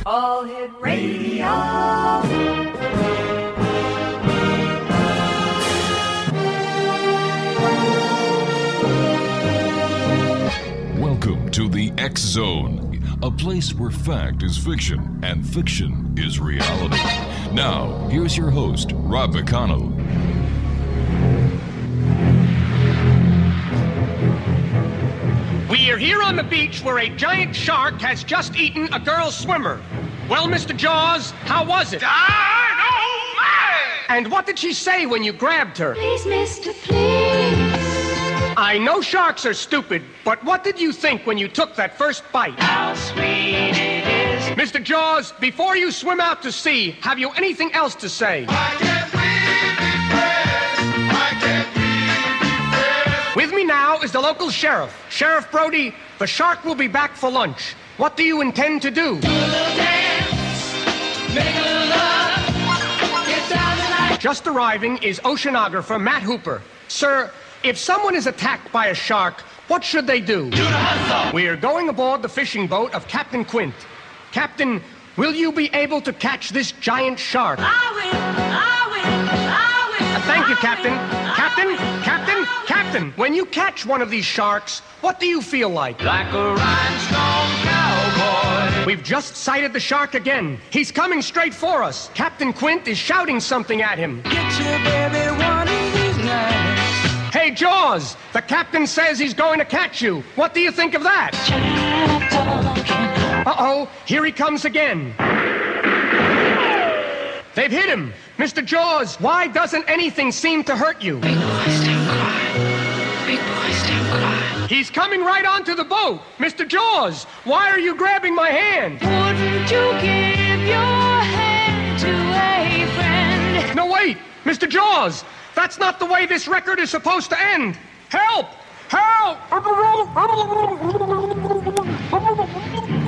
All Hit Radio. Welcome to the X Zone, a place where fact is fiction and fiction is reality. Now, here's your host, Rob McConnell. We are here on the beach where a giant shark has just eaten a girl swimmer. Well, Mr. Jaws, how was it? Dynamite! And what did she say when you grabbed her? Please, mister, please. I know sharks are stupid, but what did you think when you took that first bite? How sweet it is. Mr. Jaws, before you swim out to sea, have you anything else to say? Why can't we be friends? Why can't we be friends? With me now is the local sheriff. Sheriff Brody, the shark will be back for lunch. What do you intend to do? Do a little dance, make a little love, get down tonight. Just arriving is oceanographer Matt Hooper. Sir, if someone is attacked by a shark, what should they do? Do the hustle. We are going aboard the fishing boat of Captain Quint. Captain, will you be able to catch this giant shark? I will. Thank you, Captain. Captain, when you catch one of these sharks, what do you feel like? Like a rhinestone cowboy. We've just sighted the shark again. He's coming straight for us. Captain Quint is shouting something at him. Get your baby one of these nights. Hey, Jaws, the captain says he's going to catch you. What do you think of that? Uh-oh, here he comes again. They've hit him. Mr. Jaws, why doesn't anything seem to hurt you? Big boys don't cry. Big boys don't cry. He's coming right onto the boat. Mr. Jaws, why are you grabbing my hand? Wouldn't you give your hand to a friend? No, wait, Mr. Jaws, that's not the way this record is supposed to end. Help! Help!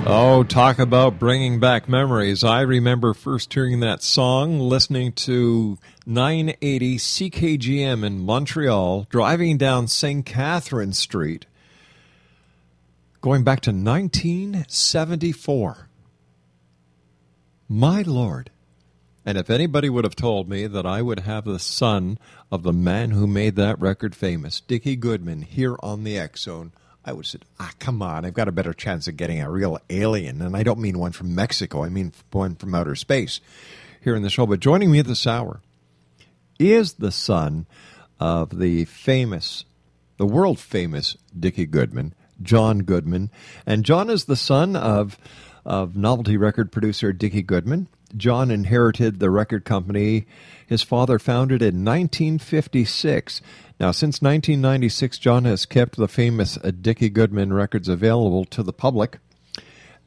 Oh, talk about bringing back memories. I remember first hearing that song, listening to 980 CKGM in Montreal, driving down St. Catherine Street, going back to 1974. My Lord. And if anybody would have told me that I would have the son of the man who made that record famous, Dicky Goodman, here on the X Zone, I would have said, come on, I've got a better chance of getting a real alien. And I don't mean one from Mexico, I mean one from outer space here in the show. But joining me this hour is the son of the world-famous Dicky Goodman, John Goodman. And John is the son of novelty record producer Dicky Goodman. John inherited the record company his father founded in 1956. Now, since 1996, John has kept the famous Dicky Goodman records available to the public.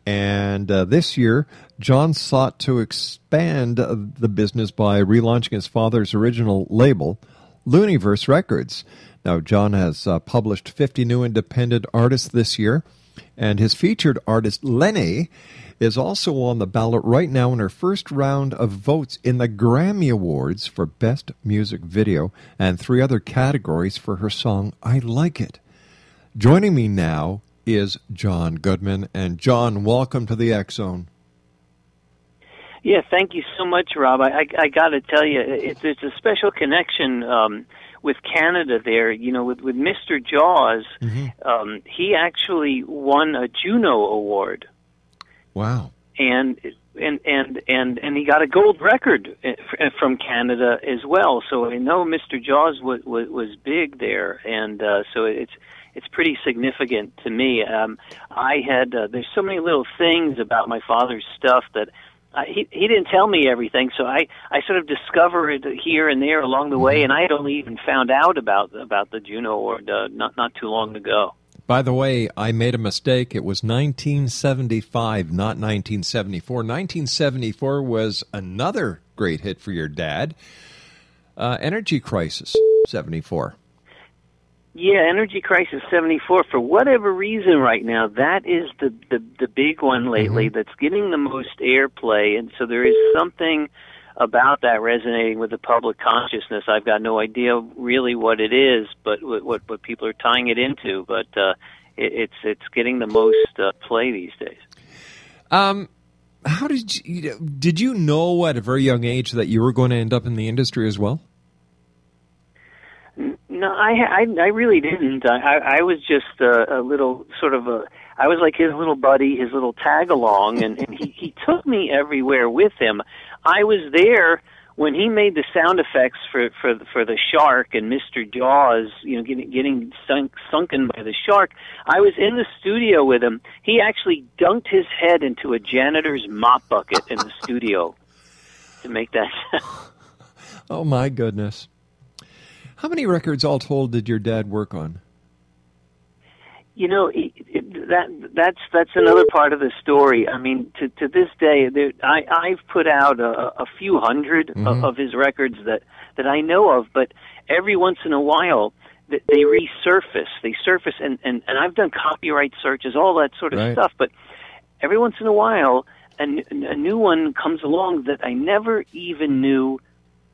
And this year, John sought to expand the business by relaunching his father's original label, Looniverse Records. Now, John has published 50 new independent artists this year, and his featured artist, Lenny, is also on the ballot right now in her first round of votes in the Grammy Awards for Best Music Video and 3 other categories for her song, I Like It. Joining me now is John Goodman. And John, welcome to the X Zone. Yeah, thank you so much, Rob. I got to tell you, it's a special connection with Canada there. You know, with Mr. Jaws, he actually won a Juno Award. Wow. And he got a gold record from Canada as well. So I know Mr. Jaws was big there, and so it's pretty significant to me. I had there's so many little things about my father's stuff that he didn't tell me everything, so I sort of discovered it here and there along the way, and I had only even found out about the Juno Award not too long ago. By the way, I made a mistake. It was 1975, not 1974. 1974 was another great hit for your dad, Energy Crisis, 74. Yeah, Energy Crisis 74. For whatever reason right now, that is the big one lately that's getting the most airplay, and so there is something about that resonating with the public consciousness. I've got no idea really what it is, but what people are tying it into. But it's getting the most play these days. How did you know at a very young age that you were going to end up in the industry as well? No, I really didn't. I was just a little sort of I was like his little buddy, his little tag along, and he took me everywhere with him. I was there when he made the sound effects for the shark and Mr. Jaws, getting sunken by the shark. I was in the studio with him. He actually dunked his head into a janitor's mop bucket in the studio to make that sound. Oh my goodness. How many records all told did your dad work on? That's another part of the story. I mean, to this day, I've put out a few hundred of his records that I know of, but every once in a while they resurface. They surface, and I've done copyright searches, all that sort of stuff, but every once in a while a new one comes along that I never even knew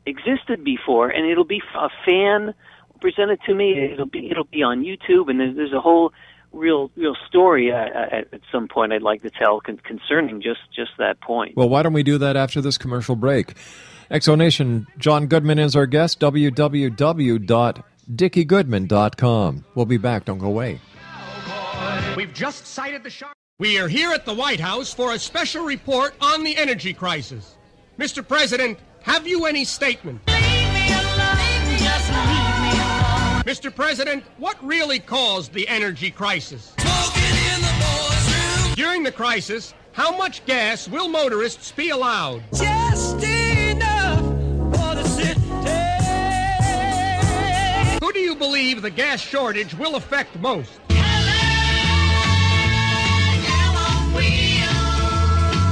existed before, and it'll be a fan presented to me. It'll be on YouTube, and there's a whole real story at some point I'd like to tell concerning just that point. Well, why don't we do that after this commercial break? Exonation, John Goodman is our guest, www.dickiegoodman.com. We'll be back. Don't go away. We've just sighted the shark. We are here at the White House for a special report on the energy crisis. Mr. President, have you any statement? Leave me alone, just leave me alone. Mr. President, what really caused the energy crisis? Smoking in the boys' room. During the crisis, how much gas will motorists be allowed? Just enough for the city. Who do you believe the gas shortage will affect most?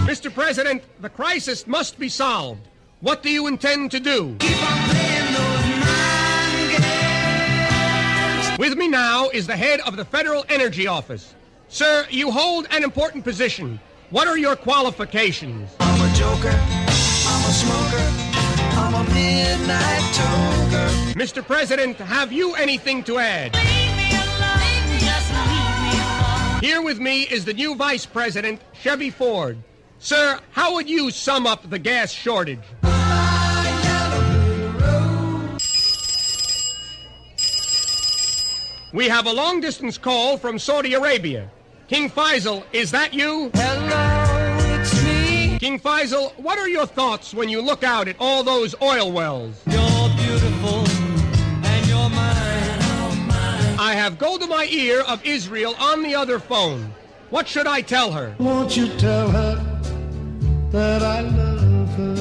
Mr. President, the crisis must be solved. What do you intend to do? Keep on playing those mind games. With me now is the head of the Federal Energy Office. Sir, you hold an important position. What are your qualifications? I'm a joker, I'm a smoker, I'm a midnight toker. Mr. President, have you anything to add? Leave me alone, just leave me alone. Here with me is the new Vice President, Chevy Ford. Sir, how would you sum up the gas shortage? We have a long-distance call from Saudi Arabia. King Faisal, is that you? Hello, it's me. King Faisal, what are your thoughts when you look out at all those oil wells? You're beautiful and you're mine. I have Golda Meir of Israel on the other phone. What should I tell her? Won't you tell her that I love her?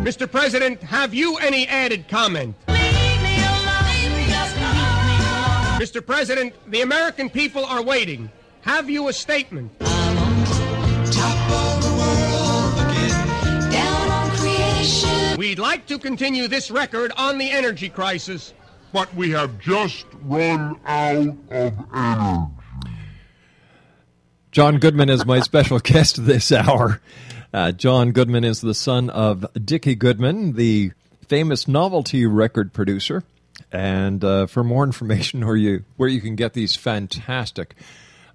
Mr. President, have you any added comment? Leave me alone, just leave me alone. Mr. President, the American people are waiting. Have you a statement? I'm on top of the world again, down on creation. We'd like to continue this record on the energy crisis. But we have just run out of energy. John Goodman is my special guest this hour. John Goodman is the son of Dicky Goodman, the famous Novelty record producer. And for more information where you can get these fantastic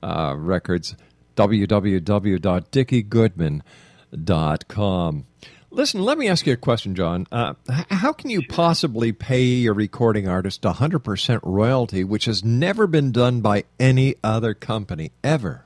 records, www.dickiegoodman.com. Listen, let me ask you a question, John. How can you possibly pay a recording artist 100% royalty, which has never been done by any other company, ever?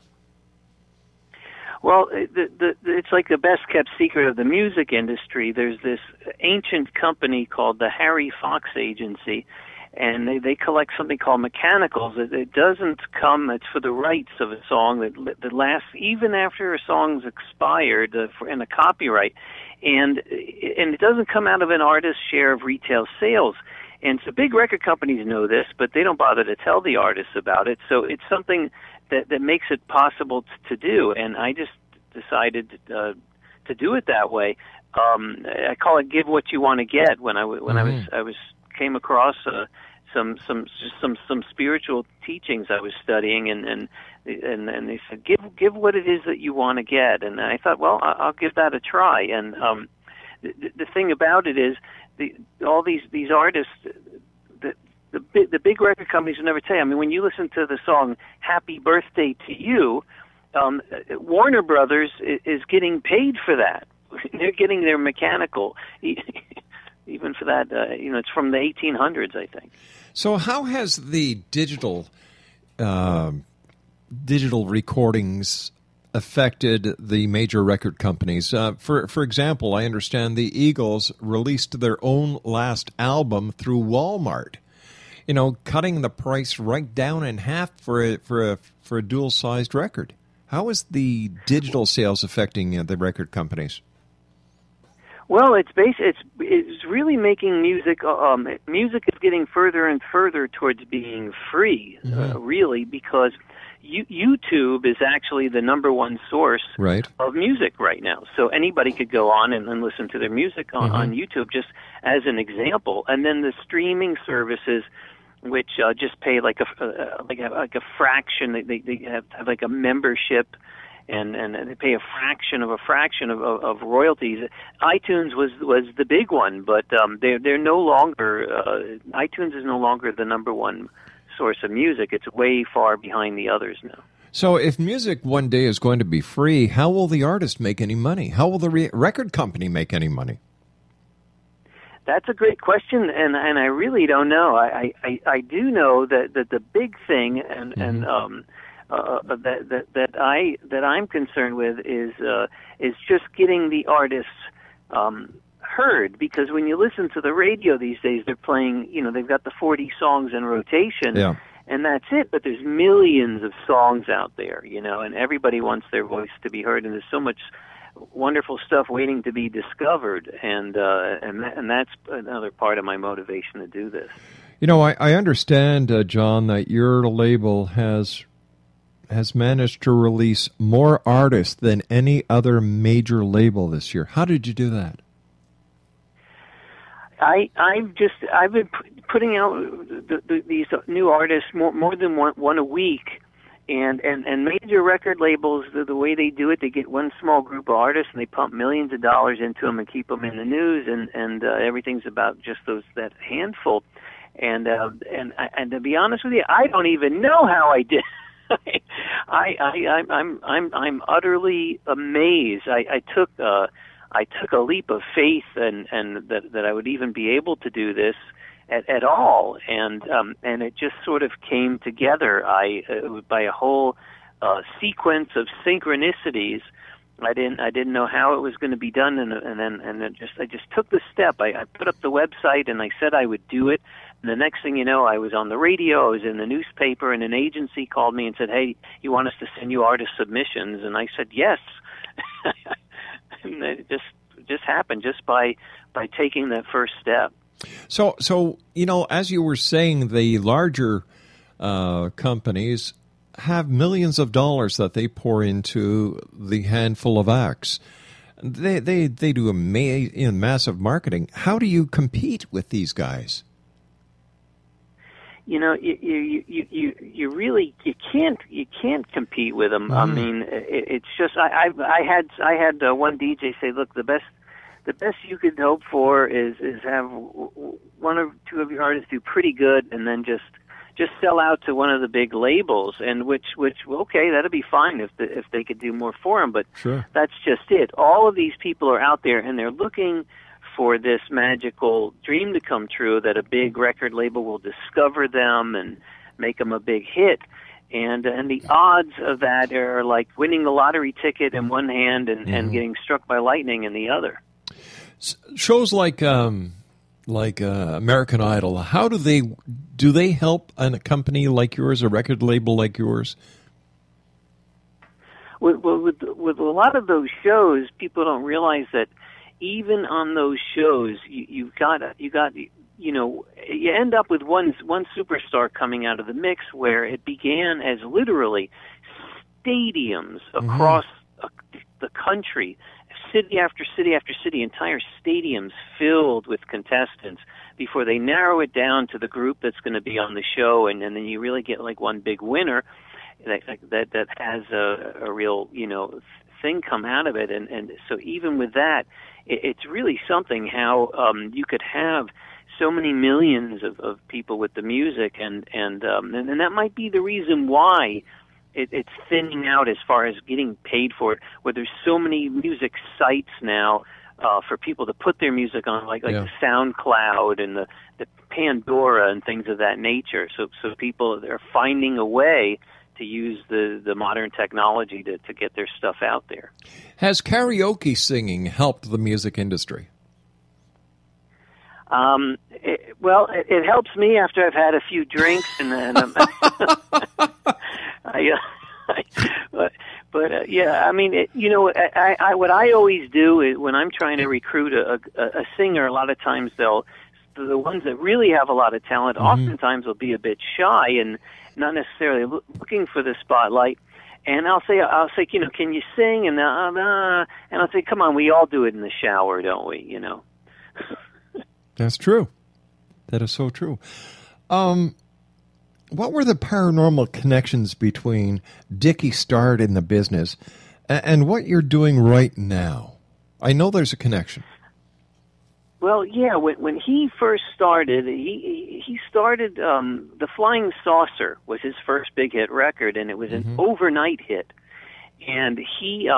Well, it's like the best-kept secret of the music industry. There's this ancient company called the Harry Fox Agency, and they collect something called mechanicals. It doesn't come, it's for the rights of a song that lasts even after a song's expired in a copyright. And it doesn't come out of an artist's share of retail sales. And so big record companies know this, but they don't bother to tell the artists about it. So it's something that makes it possible to do, and I just decided to do it that way. I call it "give what you want to get." When I came across some spiritual teachings I was studying, and they said give what it is that you want to get, and I thought, well, I'll give that a try. And the thing about it is all these artists, the big record companies will never tell you. I mean, when you listen to the song "Happy Birthday to You," Warner Brothers is getting paid for that. They're getting their mechanical, even for that. It's from the 1800s, I think. So, how has the digital recordings affected the major record companies? For example, I understand the Eagles released their own last album through Walmart. Cutting the price right down in half for a dual-sized record. How is the digital sales affecting the record companies? Well, it's really making music. Music is getting further and further towards being free, really, because YouTube is actually the number one source of music right now. So anybody could go on and listen to their music on YouTube, just as an example. And then the streaming services, which just pay like a fraction. They have like a membership. And they pay a fraction of royalties. iTunes was the big one, but they're no longer. iTunes is no longer the number one source of music. It's way far behind the others now. So, if music one day is going to be free, how will the artist make any money? How will the record company make any money? That's a great question, and I really don't know. I do know that the big thing that I'm concerned with is just getting the artists heard, because when you listen to the radio these days, they're playing, they've got the 40 songs in rotation, and that's it. But there's millions of songs out there, and everybody wants their voice to be heard, and there's so much wonderful stuff waiting to be discovered, and that's another part of my motivation to do this. I understand, John, that your label has managed to release more artists than any other major label this year. How did you do that? I've been putting out these new artists more than one a week, and major record labels, the way they do it, they get one small group of artists and they pump millions of dollars into them and keep them in the news, and everything's about just that handful. And to be honest with you, I don't even know how I did. I'm utterly amazed. I took a leap of faith, and that I would even be able to do this at all, and it just sort of came together. By a whole sequence of synchronicities. I didn't know how it was going to be done, and I just took the step. I put up the website and I said I would do it. And the next thing you know, I was on the radio, I was in the newspaper, and an agency called me and said, "Hey, you want us to send you artist submissions?" And I said yes. And it just happened just by taking that first step. So as you were saying, the larger companies have millions of dollars that they pour into the handful of acts. They do massive marketing. How do you compete with these guys? You really can't compete with them. I mean, it's just I had one DJ say, "Look, the best you could hope for is have one or two of your artists do pretty good, and then just sell out to one of the big labels." And which okay, that'd be fine if they could do more for them. But sure, that's just it. All of these people are out there, and they're looking for this magical dream to come true, that a big record label will discover them and make them a big hit. And the odds of that are like winning the lottery ticket in one hand and getting struck by lightning in the other. Shows like American Idol, how do they help a company like yours, a record label like yours? With a lot of those shows, people don't realize that even on those shows, you end up with one superstar coming out of the mix, where it began as literally stadiums across the country, city after city after city, entire stadiums filled with contestants before they narrow it down to the group that's going to be on the show, and then you really get like one big winner that has a real thing come out of it, and so even with that, it's really something how you could have so many millions of people with the music, and that might be the reason why it's thinning out as far as getting paid for it, where there's so many music sites now for people to put their music on, like the SoundCloud and the Pandora and things of that nature. So people are finding a way to use the modern technology to get their stuff out there. Has karaoke singing helped the music industry? It helps me after I've had a few drinks, and then I mean, what I always do is when I'm trying to recruit a singer, a lot of times the ones that really have a lot of talent, oftentimes will be a bit shy and not necessarily looking for the spotlight. And I'll say, can you sing? And I'll say, come on, we all do it in the shower, don't we? That's true. That is so true. What were the paranormal connections between Dickie started in the business and what you're doing right now? I know there's a connection. Well, yeah, when he first started, he started, The Flying Saucer was his first big hit record, and it was an overnight hit. And he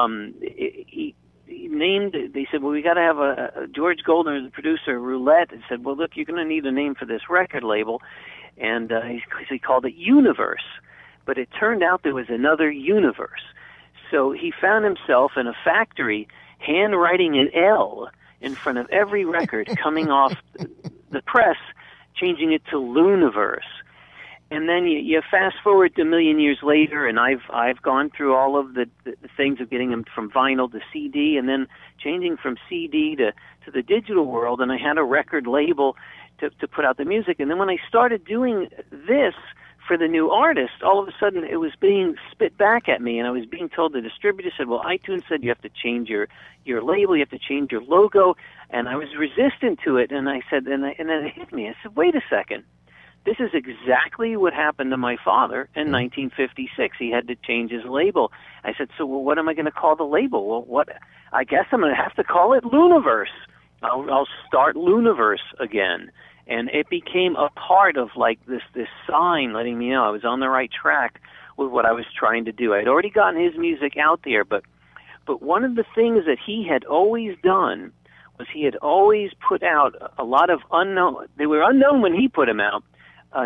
named, they said, well, we got to have a George Goldner, the producer, Roulette, and said, well, look, you're going to need a name for this record label. And he called it Universe. But it turned out there was another universe. So he found himself in a factory handwriting an L in front of every record coming off the press, changing it to Luniverse. And then you fast forward to a million years later, and I've gone through all of the things of getting them from vinyl to CD, and then changing from CD to the digital world. And I had a record label to put out the music. And then when I started doing this for the new artist, all of a sudden it was being spit back at me, and I was being told, the distributor said, well, iTunes said you have to change your label, you have to change your logo, and I was resistant to it. And I said, and then it hit me. I said, wait a second. This is exactly what happened to my father in 1956. He had to change his label. I said, so what am I going to call the label? Well, I guess I'm going to have to call it Luniverse. I'll start Luniverse again. And it became a part of like this sign letting me know I was on the right track with what I was trying to do. I'd already gotten his music out there, but one of the things that he had always done was he had always put out a lot of unknown, they were unknown when he put them out,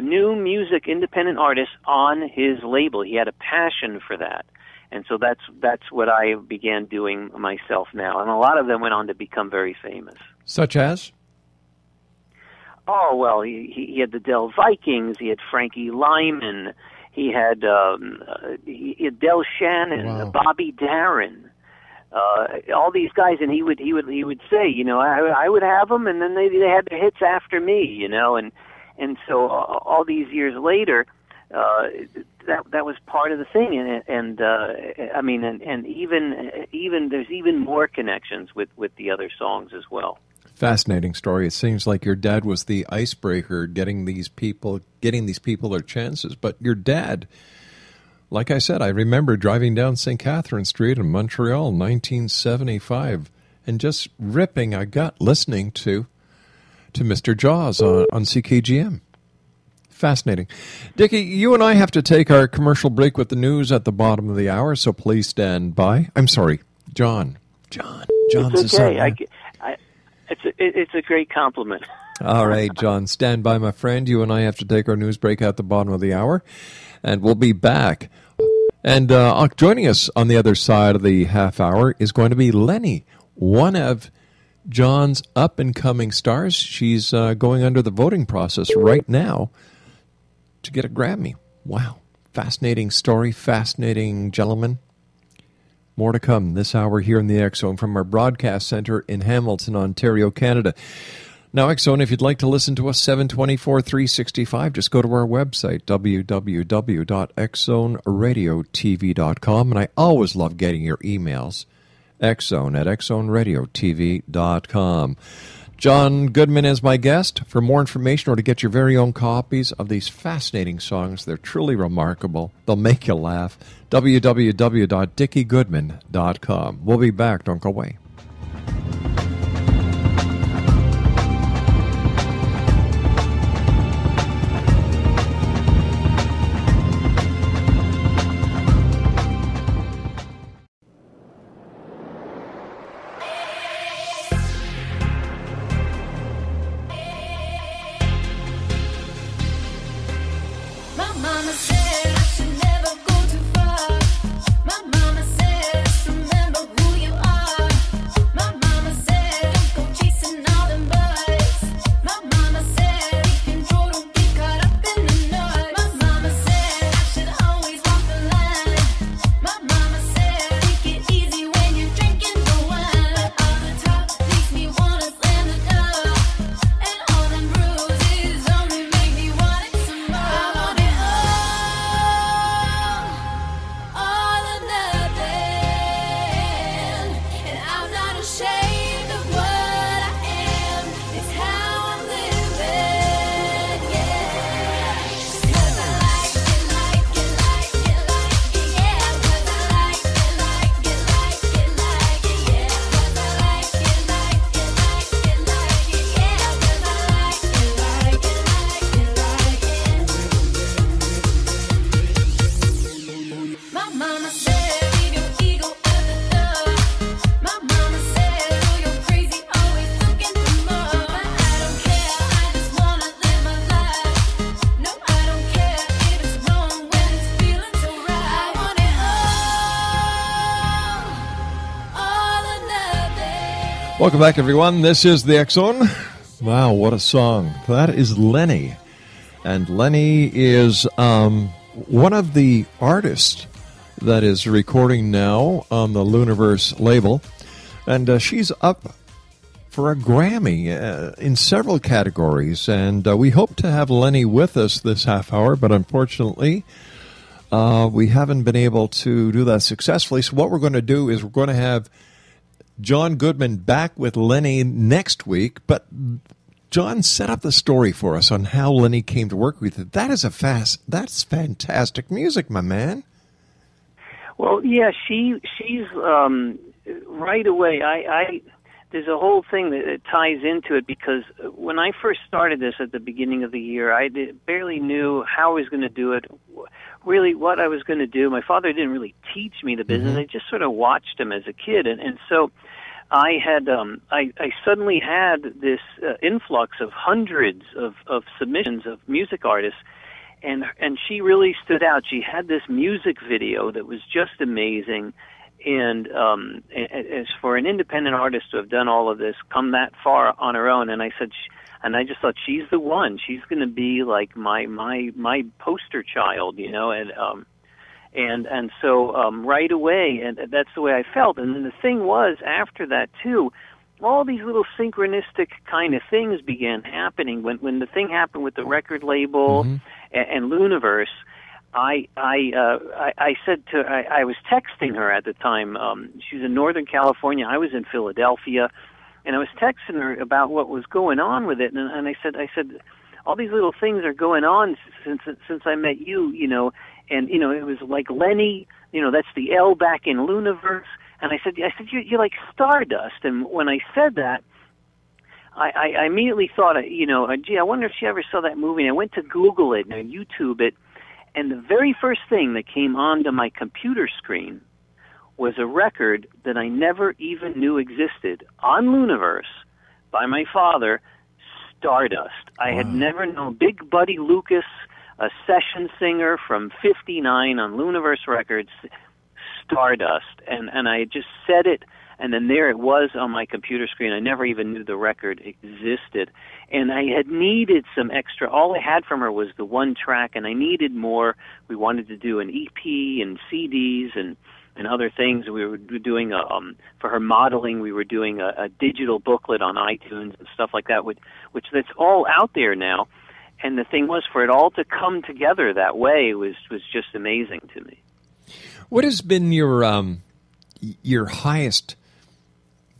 new music, independent artists on his label. He had a passion for that. And so that's what I began doing myself now. And a lot of them went on to become very famous. Such as? Oh, well, he had the Del Vikings, he had Frankie Lyman, he had Del Shannon, wow. Bobby Darin, all these guys, and he would say, I would have them, and then they had their hits after me, and so all these years later, that was part of the thing, and even there's even more connections with the other songs as well. Fascinating story. It seems like your dad was the icebreaker, getting these people their chances. But your dad, like I said, I remember driving down St. Catherine Street in Montreal in 1975 and just ripping a gut listening to Mr. Jaws on CKGM. Fascinating. Dickie, you and I have to take our commercial break with the news at the bottom of the hour, so please stand by. I'm sorry, John. John's it's okay. It's a great compliment. All right, John, stand by, my friend. You and I have to take our news break at the bottom of the hour, and we'll be back. And joining us on the other side of the half hour is going to be Lenny, one of John's up-and-coming stars. She's going under the voting process right now to get a Grammy. Wow. Fascinating story, fascinating gentleman. More to come this hour here in the X Zone from our broadcast center in Hamilton, Ontario, Canada. Now, X Zone, if you'd like to listen to us 7/24, 365, just go to our website, www.xzoneradiotv.com. And I always love getting your emails, xzone@xzoneradiotv.com. John Goodman is my guest. For more information or to get your very own copies of these fascinating songs, they're truly remarkable. They'll make you laugh. www.dickiegoodman.com. We'll be back. Don't go away. mama said, leave your ego at the door. My mama said, oh, you're crazy, always looking for more. But I don't care, I just wanna live my life. No, I don't care if it's wrong when it's feeling so right. I want it all or nothing. Welcome back, everyone. This is the X Zone. Wow, what a song. That is Lenny. And Lenny is one of the artists that is recording now on the Luniverse label. And she's up for a Grammy in several categories. And we hope to have Lenny with us this half hour, but unfortunately, we haven't been able to do that successfully. So what we're going to do is we're going to have John Goodman back with Lenny next week, but John set up the story for us on how Lenny came to work with it. That's fantastic music, my man. Well, yeah, she's right away. I there's a whole thing that ties into it, because when I first started this at the beginning of the year, I barely knew how I was going to do it, really what I was going to do. My father didn't really teach me the business. I just sort of watched him as a kid, and so I had I suddenly had this influx of hundreds of submissions of music artists, and she really stood out. She had this music video that was just amazing, and as for an independent artist to have done all of this, come that far on her own, and I said, and I just thought, she's the one. She's going to be like my poster child, you know, and so right away, and that's the way I felt. And then the thing was, after that too, all these little synchronistic kind of things began happening. When the thing happened with the record label and Luniverse, I said to her, I was texting her at the time. She was in Northern California. I was in Philadelphia. And I was texting her about what was going on with it, and I said, all these little things are going on since I met you, you know, and you know, it was like Lenny, you know, that's the L back in Luniverse, and I said, you're like Stardust, and when I said that, I immediately thought, you know, gee, I wonder if she ever saw that movie. And I went to Google it and YouTube it, and the very first thing that came onto my computer screen was a record that I never even knew existed on Luniverse by my father, Stardust. I had never known Big Buddy Lucas, a session singer from '59 on Luniverse Records, Stardust. And I just said it, and then there it was on my computer screen. I never even knew the record existed. And I had needed some extra. All I had from her was the one track, and I needed more. We wanted to do an EP and CDs and other things. We were doing for her modeling, we were doing a digital booklet on iTunes and stuff like that, which that's all out there now. And the thing was, for it all to come together that way was just amazing to me. What has been your highest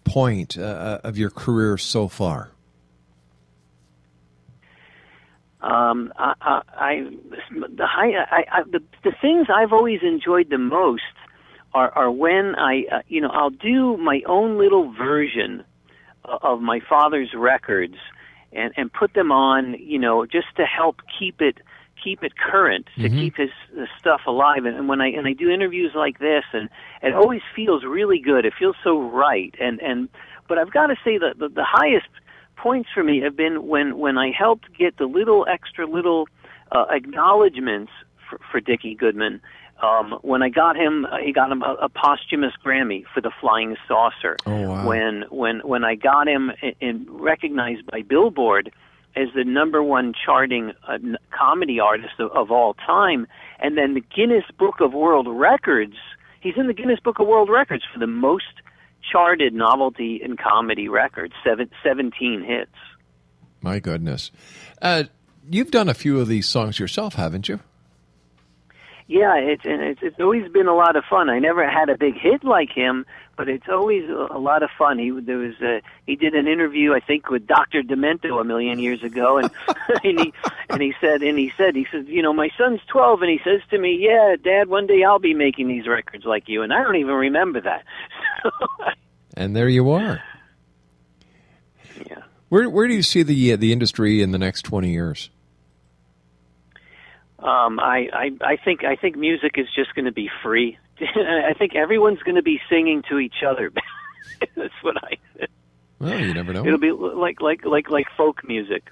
point of your career so far? The things I've always enjoyed the most are when I'll do my own little version of my father's records and put them on, you know, just to help keep it current, to keep his stuff alive. And when I do interviews like this, and it always feels really good. It feels so right. But I've got to say that the highest points for me have been when I helped get the little extra acknowledgments for Dicky Goodman. When he got him a posthumous Grammy for The Flying Saucer. Oh, wow. When I got him recognized by Billboard as the #1 charting comedy artist of all time, and then the Guinness Book of World Records. He's in the Guinness Book of World Records for the most charted novelty and comedy records, 17 hits. My goodness. You've done a few of these songs yourself, haven't you? Yeah, it's always been a lot of fun. I never had a big hit like him, but it's always a lot of fun. He did an interview, I think, with Dr. Demento a million years ago, and he said, you know, my son's 12, and he says to me, yeah, Dad, one day I'll be making these records like you, and I don't even remember that. And there you are. Yeah. Where do you see the industry in the next 20 years? I think music is just going to be free I think everyone's going to be singing to each other. That's what I. Well, you never know. It'll be like folk music.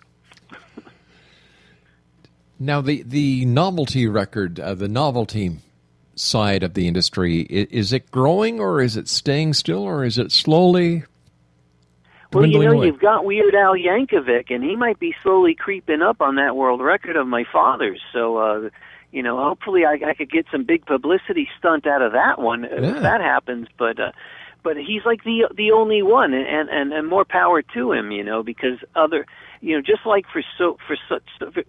Now, the novelty record, the novelty side of the industry, is it growing, or is it staying still, or is it slowly Well, dwindling away? You've got Weird Al Yankovic, and he might be slowly creeping up on that world record of my father's. So, hopefully I could get some big publicity stunt out of that one if that happens. But he's like the only one, and more power to him, because other, just like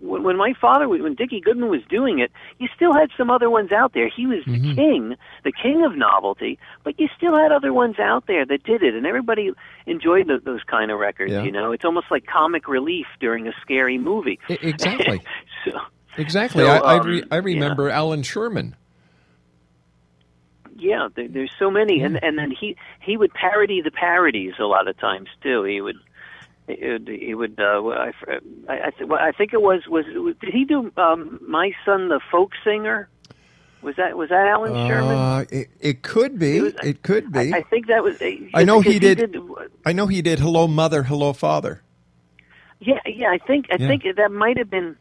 when my father, when Dickie Goodman was doing it, you still had some other ones out there. He was the king of novelty, but you still had other ones out there that did it, and everybody enjoyed those kind of records. Yeah. It's almost like comic relief during a scary movie. Exactly. Exactly. I remember Alan Sherman. Yeah, there's so many, and then he would parody the parodies a lot of times too. He would. I think it was. Did he do My Son the Folk Singer? Was that Alan Sherman? It could be. It could be. I think that was. I know he did. I know he did. Hello, Mother. Hello, Father. Yeah. I think that might have been.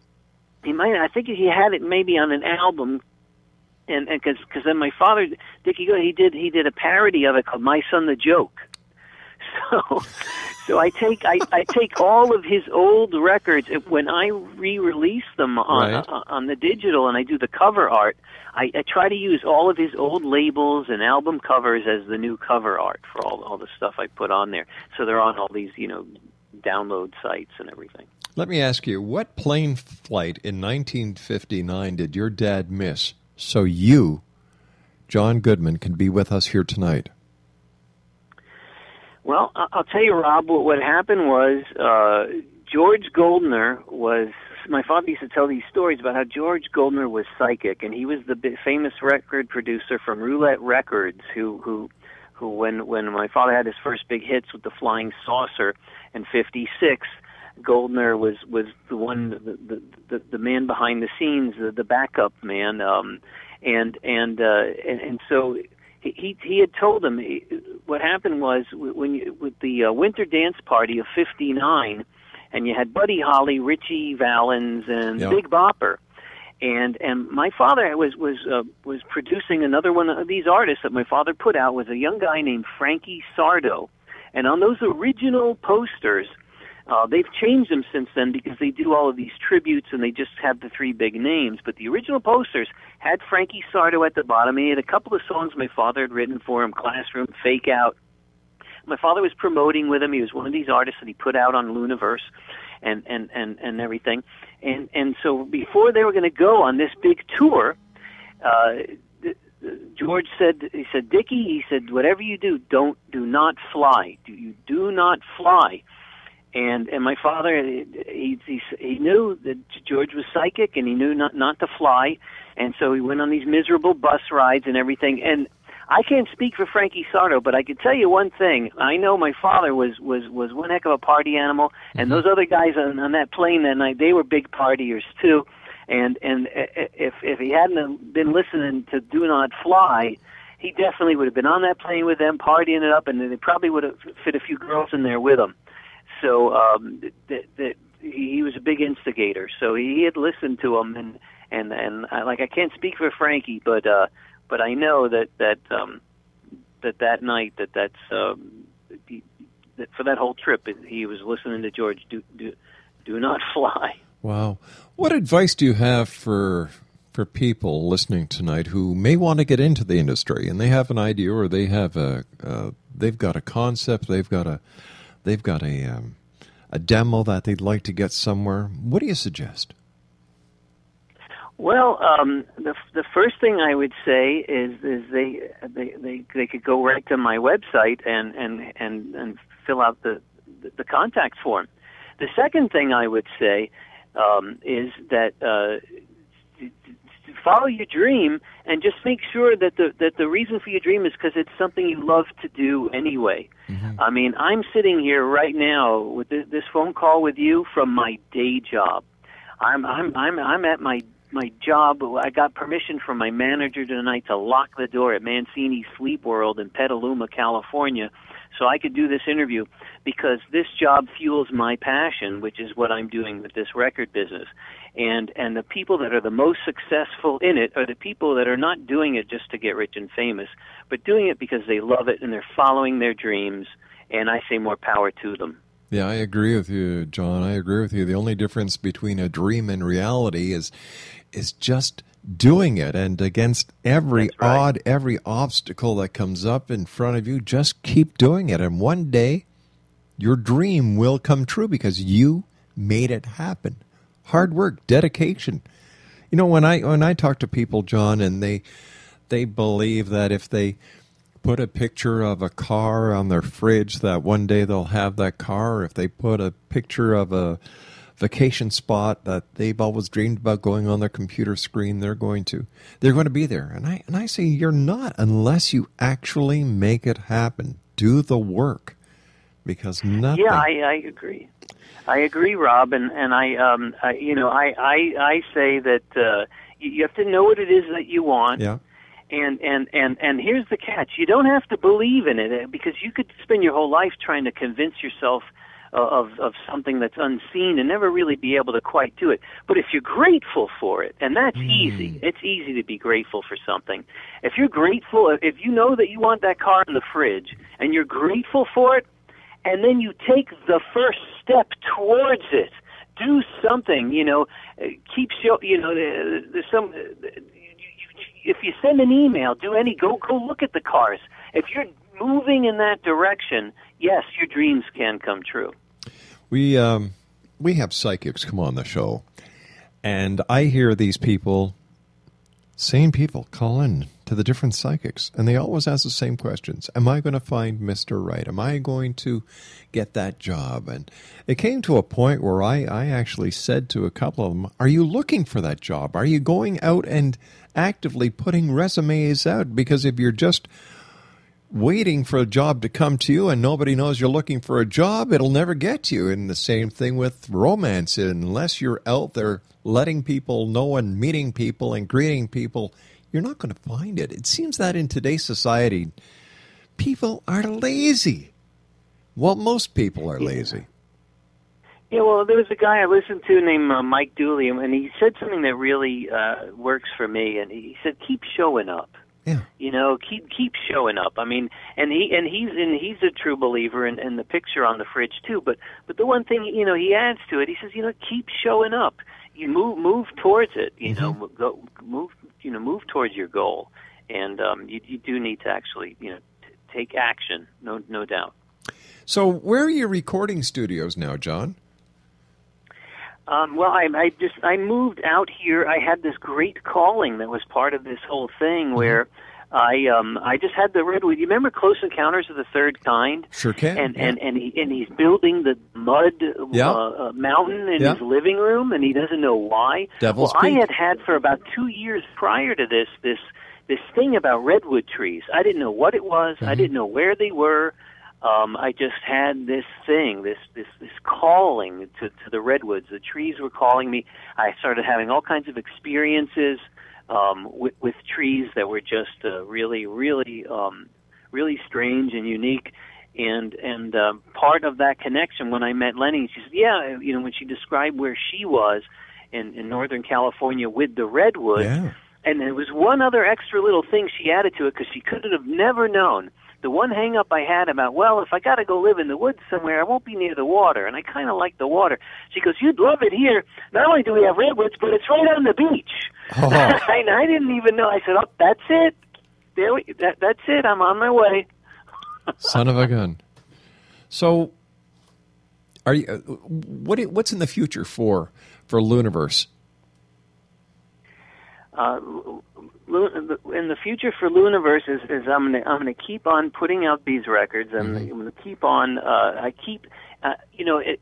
I think he had it maybe on an album. And because then my father, Dickie Goodman, he did a parody of it called My Son the Joke. So I take all of his old records when I re-release them on the digital, and I do the cover art. I try to use all of his old labels and album covers as the new cover art for all the stuff I put on there. So they're on all these download sites and everything. Let me ask you, what plane flight in 1959 did your dad miss so you, John Goodman, can be with us here tonight? Well, I'll tell you, Rob, what happened was George Goldner was, my father used to tell these stories about how George Goldner was psychic, and he was the famous record producer from Roulette Records, who when my father had his first big hits with the Flying Saucer in '56, Goldner was the one, the man behind the scenes, the backup man, and so he had told him what happened was with the winter dance party of '59, and you had Buddy Holly, Richie Valens, and Big Bopper, and my father was producing another one of these artists that my father put out, was a young guy named Frankie Sardo, and on those original posters. They've changed them since then because they do all of these tributes and they just have the three big names. But the original posters had Frankie Sardo at the bottom. He had a couple of songs my father had written for him, Classroom, Fake Out. My father was promoting with him. He was one of these artists that he put out on Luniverse and everything. And so before they were going to go on this big tour, George said, Dickie, he said, whatever you do, do not fly. You do not fly. And my father, he knew that George was psychic, and he knew not to fly, and so he went on these miserable bus rides and everything. And I can't speak for Frankie Sardo, but I can tell you one thing: I know my father was one heck of a party animal, and those other guys on that plane that night, they were big partiers too. And if he hadn't been listening to Do Not Fly, he definitely would have been on that plane with them, partying it up, and they probably would have fit a few girls in there with him. So he was a big instigator. So he had listened to him, and I can't speak for Frankie, but I know that night that for that whole trip he was listening to George. Do not fly. Wow. What advice do you have for people listening tonight who may want to get into the industry and they have an idea, or they have they've got a concept, they've got a demo that they'd like to get somewhere? What do you suggest? Well, the first thing I would say is they could go right to my website and fill out the contact form. The second thing I would say is that follow your dream and just make sure that the reason for your dream is because it's something you love to do anyway. Mm-hmm. I mean, I'm sitting here right now with this phone call with you from my day job. I'm at my my job. I got permission from my manager tonight to lock the door at Mancini Sleep World in Petaluma, California, so I could do this interview, because this job fuels my passion, which is what I'm doing with this record business. And the people that are the most successful in it are the people that are not doing it just to get rich and famous, but doing it because they love it and they're following their dreams, and I say more power to them. Yeah, I agree with you, John. I agree with you. The only difference between a dream and reality is just doing it, and against every odd, every obstacle that comes up in front of you, just keep doing it. And one day, your dream will come true because you made it happen. Hard work, dedication. You know, when I talk to people, John, and they believe that if they put a picture of a car on their fridge, that one day they'll have that car. Or if they put a picture of a vacation spot that they've always dreamed about going on their computer screen, they're going to be there. And I say you're not, unless you actually make it happen. Do the work, because nothing. Yeah, I agree. I agree, Rob, and I say that you have to know what it is that you want. Yeah. And here's the catch: you don't have to believe in it, because you could spend your whole life trying to convince yourself of something that's unseen and never really be able to quite do it. But if you're grateful for it, and that's easy, it's easy to be grateful for something. If you're grateful, if you know that you want that car in the fridge and you're grateful for it, and then you take the first step towards it, do something, keep there's some. If you send an email, go look at the cars. If you're moving in that direction, yes, your dreams can come true. We have psychics come on the show, and I hear these people, same people, call in to the different psychics, and they always ask the same questions. Am I going to find Mr. Right? Am I going to get that job? And it came to a point where I actually said to a couple of them, are you looking for that job? Are you going out and actively putting resumes out? Because if you're just waiting for a job to come to you and nobody knows you're looking for a job, it'll never get you. And the same thing with romance. Unless you're out there letting people know and meeting people and greeting people, you're not going to find it. It seems that in today's society, people are lazy. Well, most people are lazy. Yeah, well, there was a guy I listened to named Mike Dooley, and he said something that really works for me. And he said, "Keep showing up." Yeah. Keep showing up. I mean, he's a true believer in the picture on the fridge too. But the one thing he adds to it, he says, keep showing up. You move towards it. Move towards your goal, and you do need to actually take action. No doubt. So, where are your recording studios now, John? Well, I moved out here. I had this great calling that was part of this whole thing where I just had the redwood. You remember Close Encounters of the Third Kind? Sure can. And he's building the mud mountain in his living room, and he doesn't know why. Devil's I Peak. had for about 2 years prior to this thing about redwood trees. I didn't know what it was. I didn't know where they were. I just had this thing, this calling to the redwoods. The trees were calling me. I started having all kinds of experiences with trees that were just really strange and unique. And part of that connection, when I met Lenny, she said, when she described where she was in Northern California with the redwood, and there was one other extra little thing she added to it because she could have never known. The one hang-up I had about, if I got to go live in the woods somewhere, I won't be near the water, and I kind of like the water. She goes, you'd love it here. Not only do we have redwoods, but it's right on the beach. Oh. And I didn't even know. I said, that's it. That's it. I'm on my way. Son of a gun. So, are you? What's in the future for Luniverse? In the future for Luniverse is I'm gonna keep on putting out these records. I'm gonna keep on.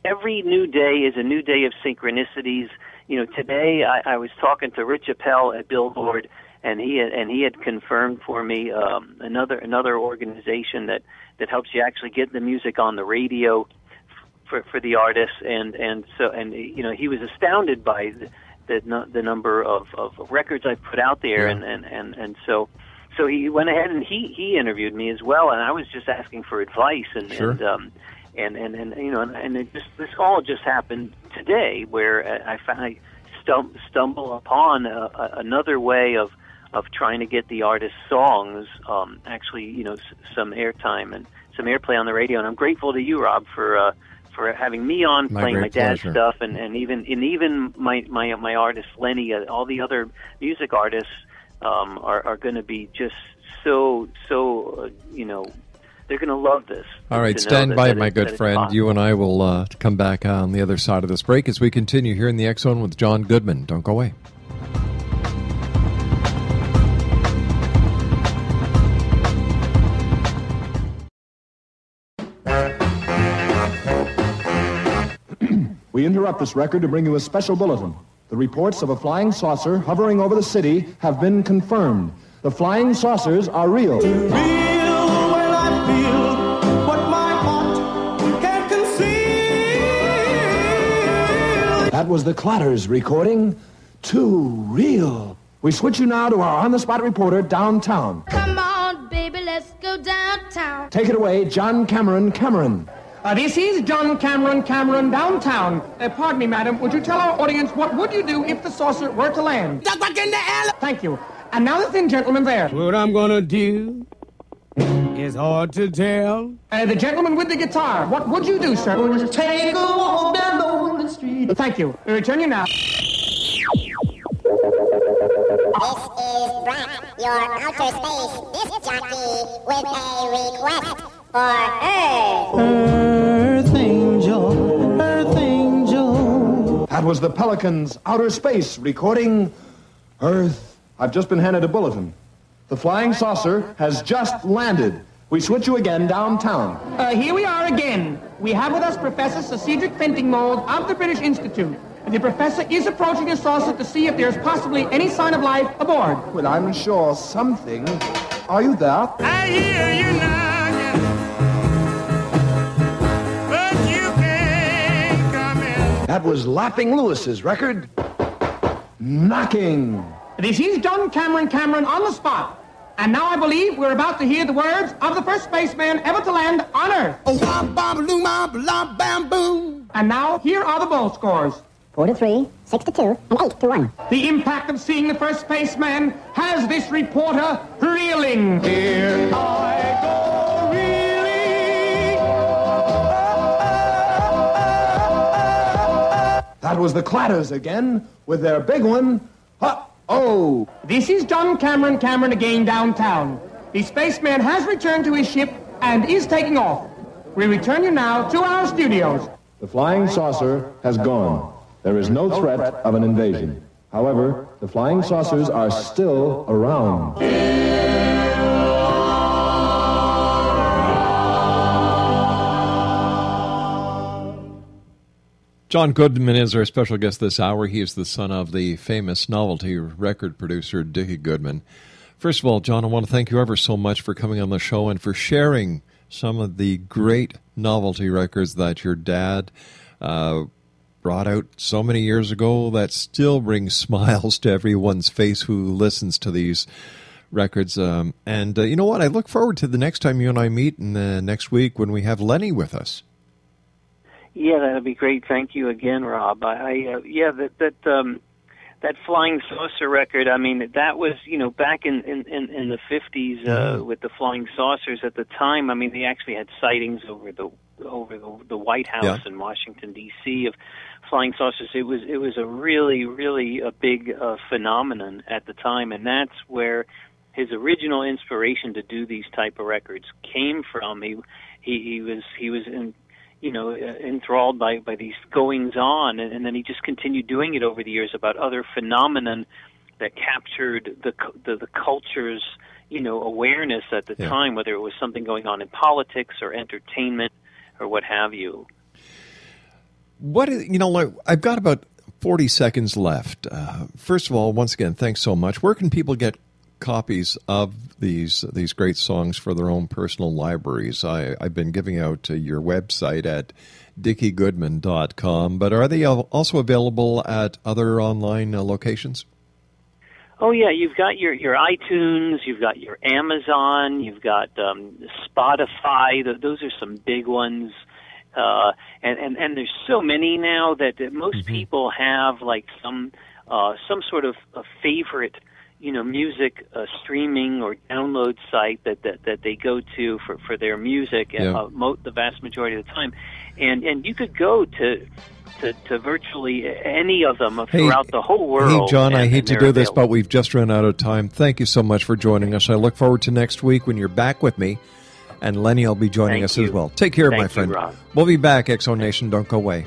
Every new day is a new day of synchronicities. Today I was talking to Rich Appel at Billboard, and he had confirmed for me another organization that helps you actually get the music on the radio for the artists, and he was astounded by the number of records I put out there, and so he went ahead and he interviewed me as well, and I was just asking for advice, and it just this all just happened today, where I stumble upon another way of trying to get the artist's songs actually some airtime and some airplay on the radio, and I'm grateful to you, Rob, for having me on, playing my dad's stuff, and even my artist Lenny, all the other music artists are going to be just so they're going to love this. All right, stand by, my good friend. You and I will come back on the other side of this break as we continue here in the X Zone with John Goodman. Don't go away. We interrupt this record to bring you a special bulletin. The reports of a flying saucer hovering over the city have been confirmed. The flying saucers are real. Real when I feel what my heart can't conceal. That was the Clatters recording Too Real. We switch you now to our on-the-spot reporter downtown. Come on, baby, let's go downtown. Take it away, John Cameron. This is John Cameron downtown. Pardon me, madam. Would you tell our audience what would you do if the saucer were to land? Duck back in the alley. Thank you. And now the thin gentleman there. What I'm gonna do is hard to tell. The gentleman with the guitar. What would you do, sir? Just take a walk down the street. Thank you. We return you now. This is Brock, your outer space disc jockey, with a request for Earth. Earth angel. That was the Pelicans' Outer Space recording Earth. I've just been handed a bulletin. The flying saucer has just landed. We switch you again downtown. Here we are again. We have with us Professor Sir Cedric Fentingmold of the British Institute. The professor is approaching the saucer to see if there's possibly any sign of life aboard. Well, I'm sure something. Are you there? I hear you knocking, but you can't come in. That was Laughing Lewis's record, Knocking. This is John Cameron on the spot. And now I believe we're about to hear the words of the first spaceman ever to land on Earth. And now, here are the bowl scores. 4-3, 6-2, and 8-1. The impact of seeing the first spaceman has this reporter reeling. Here I go reeling. That was the Clatters again with their big one. Oh! This is John Cameron again downtown. The spaceman has returned to his ship and is taking off. We return you now to our studios. The flying saucer has gone. There is no threat of an invasion. However, the flying saucers are still around. John Goodman is our special guest this hour. He is the son of the famous Novelty record producer, Dicky Goodman. First of all, John, I want to thank you ever so much for coming on the show and for sharing some of the great Novelty records that your dad brought out so many years ago that still brings smiles to everyone's face who listens to these records. And you know what? I look forward to the next time you and I meet in the next week when we have Lenny with us. Yeah, that'd be great. Thank you again, Rob. That flying saucer record. I mean, that was back in the 50s with the flying saucers. At the time, I mean, they actually had sightings over the White House in Washington D.C. of flying saucers. It was a really a big phenomenon at the time, and that's where his original inspiration to do these type of records came from. He was enthralled by these goings on, and then he just continued doing it over the years about other phenomenon that captured the culture's awareness at the time, whether it was something going on in politics or entertainment or what have you. I've got about 40 seconds left. First of all, once again, thanks so much. Where can people get copies of these great songs for their own personal libraries. I've been giving out your website at dickiegoodman.com, but are they also available at other online locations? Oh yeah, you've got your iTunes, you've got your Amazon, you've got Spotify. Those are some big ones, and there's so many now that most people have like some sort of a favorite, music streaming or download site that they go to for their music, the vast majority of the time, and you could go to virtually any of them throughout the whole world. Hey, John, I hate to do this, available. but we've just run out of time. Thank you so much for joining us. I look forward to next week when you're back with me, and Lenny will be joining us as well. Take care, my friend. Rob. We'll be back, Exo Nation. Don't go away.